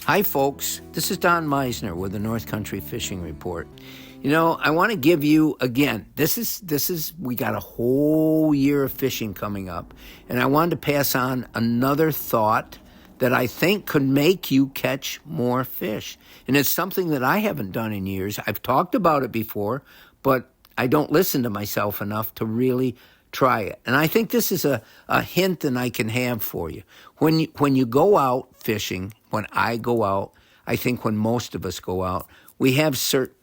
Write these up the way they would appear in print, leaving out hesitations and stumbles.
Hi, folks. This is Don Meissner with the North Country Fishing Report. You know, I want to give you, again, we got a whole year of fishing coming up, and I wanted to pass on another thought that I think could make you catch more fish. And it's something that I haven't done in years. I've talked about it before, but I don't listen to myself enough to really try it. And I think this is a hint that I can have for you. When you go out fishing, when I go out, I think when most of us go out, we have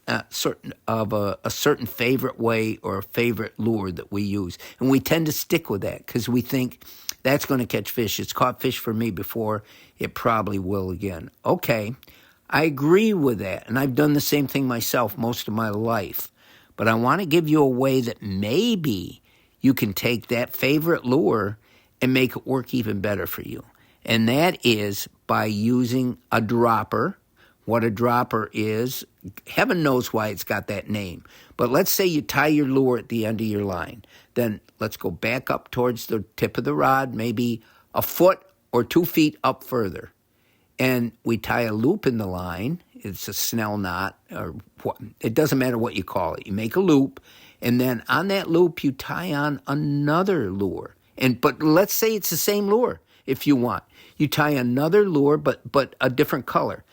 a certain favorite way or a favorite lure that we use. And we tend to stick with that because we think that's going to catch fish. It's caught fish for me before. It probably will again. Okay, I agree with that. And I've done the same thing myself most of my life. But I want to give you a way that maybe you can take that favorite lure and make it work even better for you. And that is by using a dropper. What a dropper is, heaven knows why it's got that name. But let's say you tie your lure at the end of your line. Then let's go back up towards the tip of the rod, maybe a foot or 2 feet up further. And we tie a loop in the line. It's a snell knot, or what, it doesn't matter what you call it. You make a loop, and then on that loop you tie on another lure. But let's say it's the same lure if you want. You tie another lure, but a different color.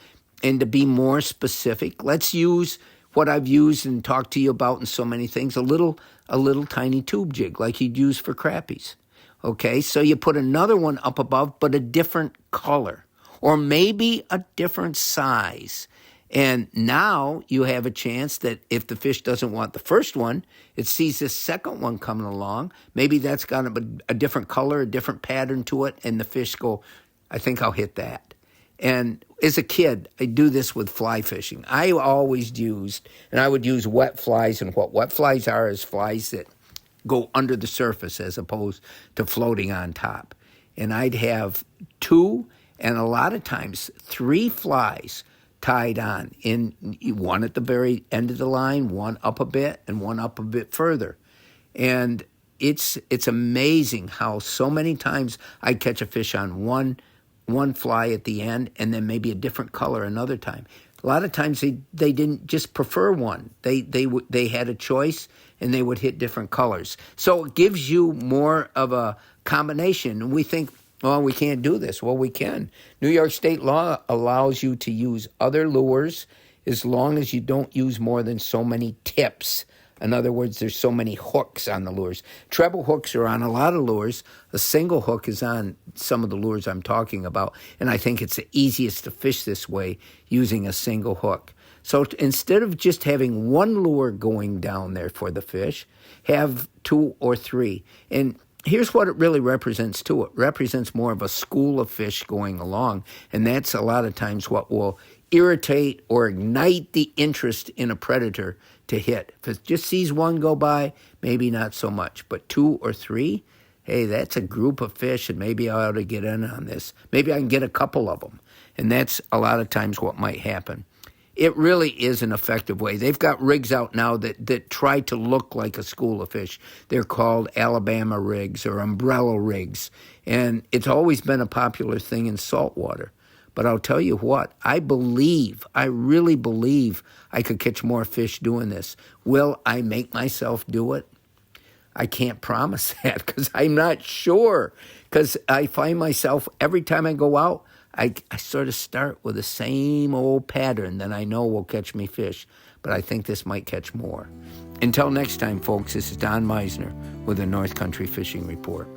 And to be more specific, let's use what I've used and talked to you about in so many things, a little tiny tube jig like you'd use for crappies. Okay, so you put another one up above, but a different color, or maybe a different size. And now you have a chance that if the fish doesn't want the first one, it sees this second one coming along. Maybe that's got a different color, a different pattern to it, and the fish go, I think I'll hit that. And as a kid, I do this with fly fishing. I always used, and I would use wet flies, and what wet flies are is flies that go under the surface as opposed to floating on top. And I'd have 2 and a lot of times 3 flies tied on, in one at the very end of the line, one up a bit, and one up a bit further. And it's amazing how so many times I'd catch a fish on one fly at the end, and then maybe a different color another time. A lot of times they didn't just prefer one. They had a choice, and they would hit different colors. So it gives you more of a combination. And we think, well, we can't do this. Well, we can. New York state law allows you to use other lures as long as you don't use more than so many tips. In other words, there's so many hooks on the lures. Treble hooks are on a lot of lures. A single hook is on some of the lures I'm talking about, and I think it's the easiest to fish this way using a single hook. So instead of just having one lure going down there for the fish, have 2 or 3. And here's what it really represents too. It represents more of a school of fish going along, and that's a lot of times what will irritate or ignite the interest in a predator to hit. If it just sees one go by, maybe not so much. But 2 or 3, hey, that's a group of fish, and maybe I ought to get in on this. Maybe I can get a couple of them. And that's a lot of times what might happen. It really is an effective way. They've got rigs out now that try to look like a school of fish. They're called Alabama rigs or umbrella rigs. And it's always been a popular thing in saltwater. But I'll tell you what, I really believe I could catch more fish doing this. Will I make myself do it? I can't promise that because I'm not sure. Because I find myself, every time I go out, I sort of start with the same old pattern that I know will catch me fish. But I think this might catch more. Until next time, folks, this is Don Meissner with the North Country Fishing Report.